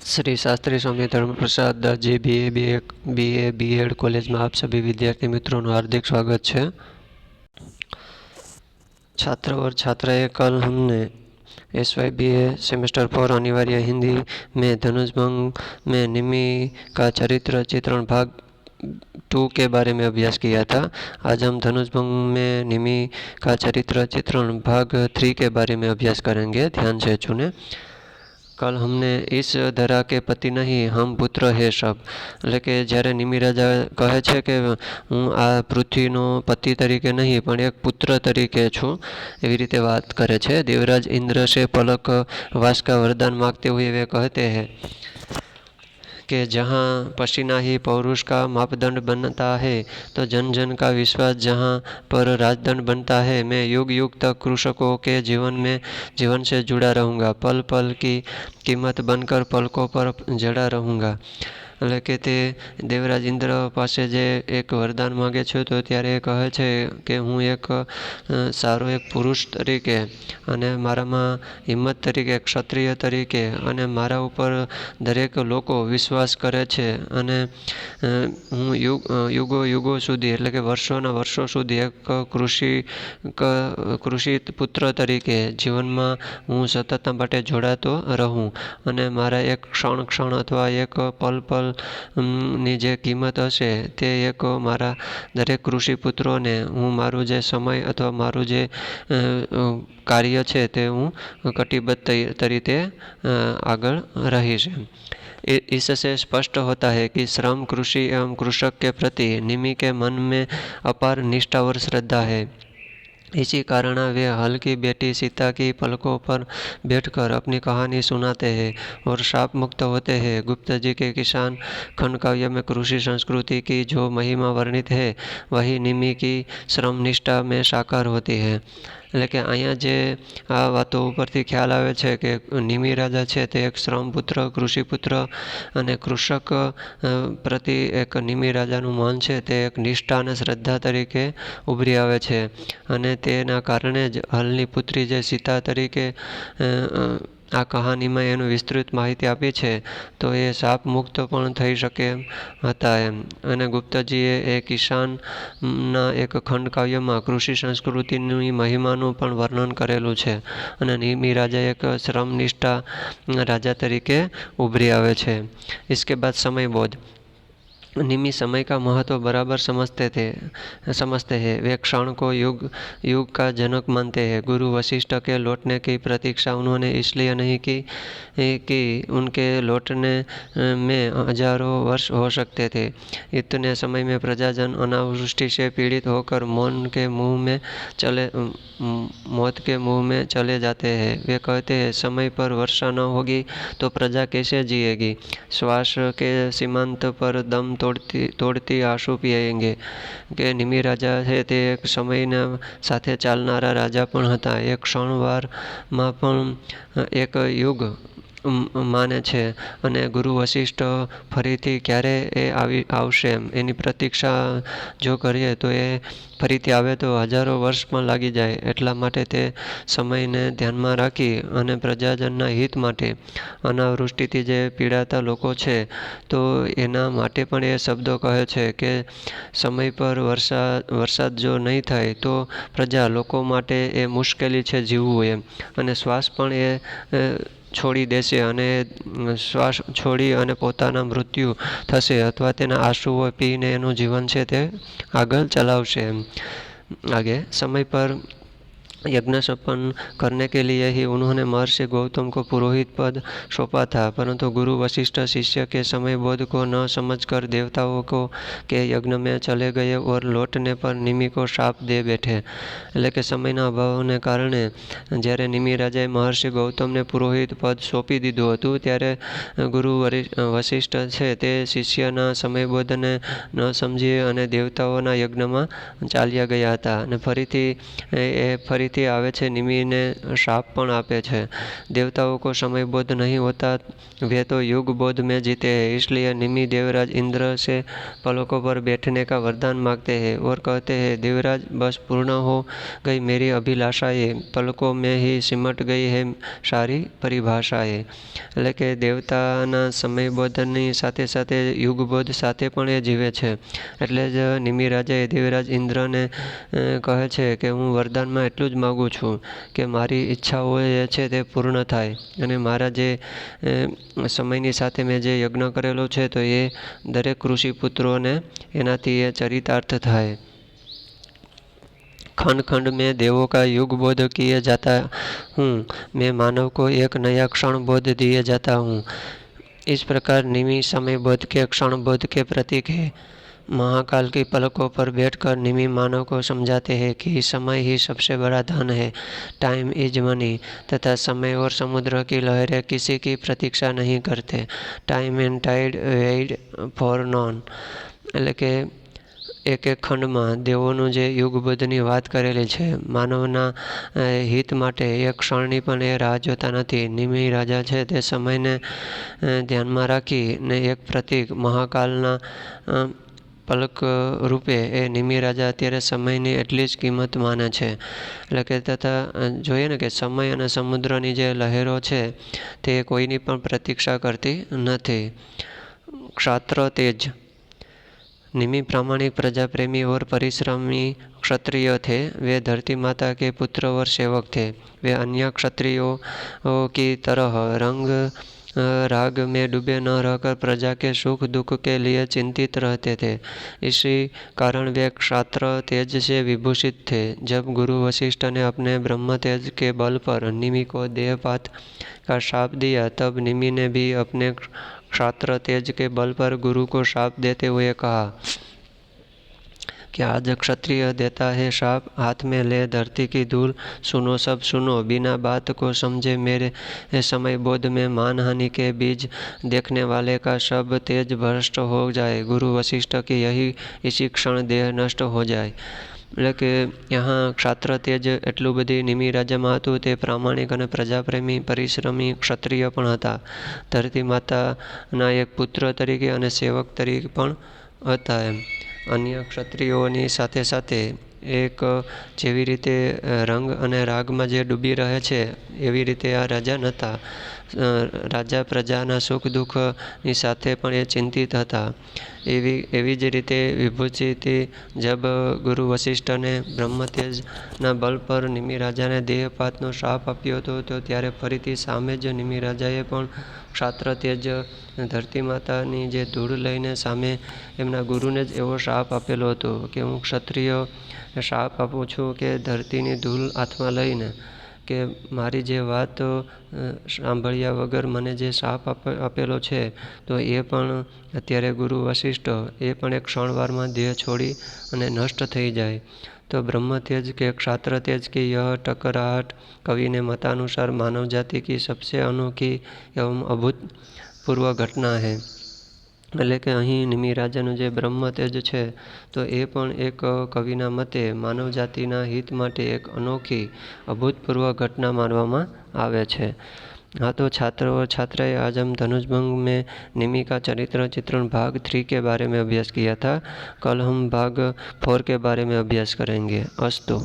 श्री शास्त्री स्वामी धर्म प्रसाद Das ji BA BEd college में आप सभी विद्यार्थी मित्रों का हार्दिक स्वागत है। छात्र और छात्राएं, कल हमने SYBA सेमेस्टर 4 अनिवार्य हिंदी में धनुषभंग में निमि का चरित्र चित्रण भाग 2 के बारे में अभ्यास किया था। आज हम धनुषभंग में निमि का चरित्र चित्रण भाग 3 के बारे में अभ्यास करेंगे। ध्यान से सुने। कल हमने इस धरा के पति नहीं, हम पुत्र है सब, એટલે કે જ્યારે નિમિ રાજા કહે છે કે હું આ પૃથ્વીનો પતિ તરીકે નહીં પણ એક પુત્ર તરીકે છું, એવી રીતે વાત કરે છે। देवराज इंद्र से पलक वास का वरदान मांगते हुए वे कहते हैं कि जहाँ पसीना ही पौरुष का मापदंड बनता है तो जन जन का विश्वास जहाँ पर राजदंड बनता है। मैं युग युग तक कृषकों के जीवन से जुड़ा रहूँगा, पल पल की कीमत बनकर पलकों पर जड़ा रहूँगा। એટલે કે તે દેવરાજ ઇન્દ્ર પાસે જે એક વરદાન માગે છે તો ત્યારે એ કહે છે કે હું એક સારો એક પુરુષ તરીકે અને મારામાં હિંમત તરીકે, ક્ષત્રિય તરીકે અને મારા ઉપર દરેક લોકો વિશ્વાસ કરે છે અને હું યુગો યુગો સુધી એટલે કે વર્ષોના વર્ષો સુધી એક કૃષિ પુત્ર તરીકે જીવનમાં હું સતત માટે જોડાતો રહું અને મારા એક ક્ષણ અથવા એક પલ પલ ની જે કિંમત હશે તે એક મારા દરેક કૃષિપુત્રોને હું મારું જે સમય અથવા મારું જે કાર્ય છે તે હું કટિબદ્ધ તરીકે આગળ રહીશ। इससे स्पष्ट होता है कि श्रम कृषि एवं कृषक के प्रति निमि के मन में अपार निष्ठा और श्रद्धा है। इसी कारण वे हल की बेटी सीता की पलकों पर बैठकर अपनी कहानी सुनाते हैं और शाप मुक्त होते हैं। गुप्त जी के किसान खंड काव्य में कृषि संस्कृति की जो महिमा वर्णित है वही निमि की श्रम निष्ठा में साकार होती है। એટલે કે અહીંયા જે આ વાતો ઉપરથી ખ્યાલ આવે છે કે નિમિ રાજા છે તે એક શ્રમપુત્ર, કૃષિપુત્ર અને કૃષક પ્રતિ એક નિમિ રાજાનું મન છે તે એક નિષ્ઠા અને શ્રદ્ધા તરીકે ઉભરી આવે છે અને તેના કારણે જ હલની પુત્રી જે સીતા તરીકે આ કહાનીમાં એનું વિસ્તૃત માહિતી આપી છે તો એ શાપ મુક્ત પણ થઈ શકે હતા એમ। અને ગુપ્તજીએ એ કિસાનના એક ખંડકાવ્યમાં કૃષિ સંસ્કૃતિની મહિમાનું પણ વર્ણન કરેલું છે અને નિમિ રાજા એક શ્રમનિષ્ઠા રાજા તરીકે ઉભરી આવે છે। इसके बाद समय बोध। निमि समय का महत्व बराबर समझते हैं। वे क्षण को युग युग का जनक मानते हैं। गुरु वशिष्ठ के लौटने की प्रतीक्षा उन्होंने इसलिए नहीं की कि उनके लौटने में हजारों वर्ष हो सकते थे। इतने समय में प्रजाजन अनावृष्टि से पीड़ित होकर मौत के मुंह में चले जाते हैं। वे कहते हैं समय पर वर्षा न होगी तो प्रजा कैसे जिएगी। श्वास के सीमांत पर दम तोड़ती आंसू पिएंगे। કે નિમિ રાજા છે તે એક સમયના સાથે ચાલનારા રાજા પણ હતા। એક ક્ષણવારમાં પણ એક યુગ માને છે અને ગુરુ વશિષ્ઠ ફરીથી ક્યારે એ આવશે એની પ્રતીક્ષા જો કરીએ તો એ ફરીથી આવે તો હજારો વર્ષ પણ લાગી જાય। એટલા માટે તે સમયને ધ્યાનમાં રાખી અને પ્રજાજનના હિત માટે અનાવૃષ્ટિથી જે પીડાતા લોકો છે તો એના માટે પણ એ શબ્દો કહે છે કે સમય પર વરસાદ જો નહીં થાય તો પ્રજા લોકો માટે એ મુશ્કેલી છે જીવવું એમ અને શ્વાસ પણ એ છોડી દેશે અને શ્વાસ છોડી અને પોતાના મૃત્યુ થશે અથવા તેના આંસુઓ પીને એનું જીવન છે તે આગળ ચલાવશે એમ। आगे समय पर यज्ञ संपन्न करने के लिए ही उन्होंने महर्षि गौतम को पुरोहित पद सौंपा था, परंतु गुरु वशिष्ठ शिष्य के समय बोध को न समझकर देवताओं को के यज्ञ में चले गए और लौटने पर निमि को शाप दे बैठे। એટલે કે સમયના અભાવને કારણે જ્યારે નિમિ રાજાએ મહર્ષિ ગૌતમને પુરોહિત પદ સોંપી દીધું હતું ત્યારે ગુરુ વશિષ્ઠ છે તે શિષ્યના સમયબોધને ન સમજી અને દેવતાઓના યજ્ઞમાં ચાલ્યા ગયા હતા અને ફરીથી परिस्थिति आवे छे निमि ने शाप पण आपे छे। देवताओं को समय बोध नहीं होता, वे तो युग बोध में जीते हैं। इसलिए निमि देवराज इंद्र से पलकों पर बैठने का वरदान मांगते हैं और कहते हैं, देवराज बस पूर्ण हो गई मेरी अभिलाषाएं, पलकों में ही सिमट गई है सारी परिभाषाएं। એટલે કે દેવતાના સમયબોધની સાથે સાથે યુગબોધ સાથે પણ એ જીવે છે। એટલે જ નિમિ રાજાએ દેવરાજ ઇન્દ્રને કહે છે કે હું વરદાનમાં એટલું જ માગું છું કે મારી ઈચ્છાઓ જે છે તે પૂર્ણ થાય અને મારા જે સમયની સાથે મેં જે યજ્ઞ કરેલો છે તો એ દરેક ઋષિપુત્રોને એનાથી એ ચરિતાર્થ થાય। खंड खंड में देवों का युग बोध किए जाता हूँ, मैं मानव को एक नया क्षण बोध दिए जाता हूँ। इस प्रकार निमि समय बोध के क्षण बोध के प्रतीक है। महाकाल की पलकों पर बैठकर निमि मानव को समझाते हैं कि समय ही सबसे बड़ा धन है, टाइम इज मनी, तथा समय और समुद्र की लहरें किसी की प्रतीक्षा नहीं करते, time and tide wait for none. એટલે કે એક એક ખંડમાં દેવોનું જે યુગબોધની વાત કરેલી છે। માનવના હિત માટે એક ક્ષણની પણ એ રાહ જોતા નથી। નિમિ રાજા છે તે સમયને ધ્યાનમાં રાખીને એક પ્રતીક મહાકાલના પલક રૂપે એ નિમિ રાજા અત્યારે સમયની એટલી જ કિંમત માને છે। એટલે કે તથા જોઈએ ને કે સમય અને સમુદ્રની જે લહેરો છે તે કોઈની પણ પ્રતીક્ષા કરતી નથી। क्षात्र तेज निमि प्रामाणिक प्रजा प्रेमी और परिश्रमी क्षत्रिय थे। वे धरती माता के पुत्र और सेवक थे। वे अन्य क्षत्रियों की तरह रंग राग में डूबे न रहकर प्रजा के सुख दुख के लिए चिंतित रहते थे। इसी कारण वे क्षात्र तेज से विभूषित थे। जब गुरु वशिष्ठ ने अपने ब्रह्म तेज के बल पर निमि को देहपात का शाप दिया, तब निमि ने भी अपने क्षात्र तेज के बल पर गुरु को शाप देते हुए कहा कि आज क्षत्रिय देता है शाप, हाथ में ले धरती की धूल, सुनो सब सुनो, बिना बात को समझे मेरे समय बोध में मानहानि के बीज देखने वाले का सब तेज भ्रष्ट हो जाए। गुरु वशिष्ठ की यही इसी क्षण देह नष्ट हो जाए। એટલે કે यहाँ ક્ષાત્ર તેજ એટલું બધી નિમિ રાજામાં હતું। તે પ્રામાણિક અને પ્રજાપ્રેમી પરિશ્રમી ક્ષત્રિય પણ હતા। ધરતી માતાના એક પુત્ર તરીકે અને સેવક તરીકે પણ હતા। એમ અન્ય ક્ષત્રિયોની સાથે સાથે એક જેવી રીતે રંગ અને રાગમાં જે ડૂબી રહે છે એવી રીતે આ રાજા નહોતા। રાજા પ્રજાના સુખ દુઃખની સાથે પણ એ ચિંતિત હતા। એવી જ રીતે વિભૂતિથી જબ ગુરુ વશિષ્ઠને બ્રહ્મતેજના બળ પર નિમિ રાજાને દેહપાતનો શાપ આપ્યો હતો તો ત્યારે ફરીથી સામે જ નિમિ રાજાએ પણ ક્ષાત્ર તેજ ધરતી માતાની જે ધૂળ લઈને સામે એમના ગુરુને જ એવો શાપ આપેલો હતો કે હું ક્ષત્રિય શાપ આપું છું કે ધરતીની ધૂળ હાથમાં લઈને કે મારી જે વાત સાંભળ્યા વગર મને જે શાપ આપેલો છે તો એ પણ અત્યારે ગુરુ વશિષ્ઠ એ પણ એક ક્ષણવારમાં દેહ છોડી અને નષ્ટ થઈ જાય। तो ब्रह्म तेज के क्षात्र तेज की यह टकराहट कवि ने मतानुसार मानव जाति की सबसे अनोखी एवं अभूतपूर्व घटना है। એટલે કે અહીં નિમિ રાજાનું જે બ્રહ્મ તેજ છે તો એ પણ એક કવિના મતે માનવ જાતિના હિત માટે એક અનોખી અભૂતપૂર્વ घटना मानવામાં આવે છે। हाँ तो छात्र और छात्राएं आज हम धनुषभंग में निमि का चरित्र चित्रण भाग 3 के बारे में अभ्यास किया था। कल हम भाग 4 के बारे में अभ्यास करेंगे। अस्तु।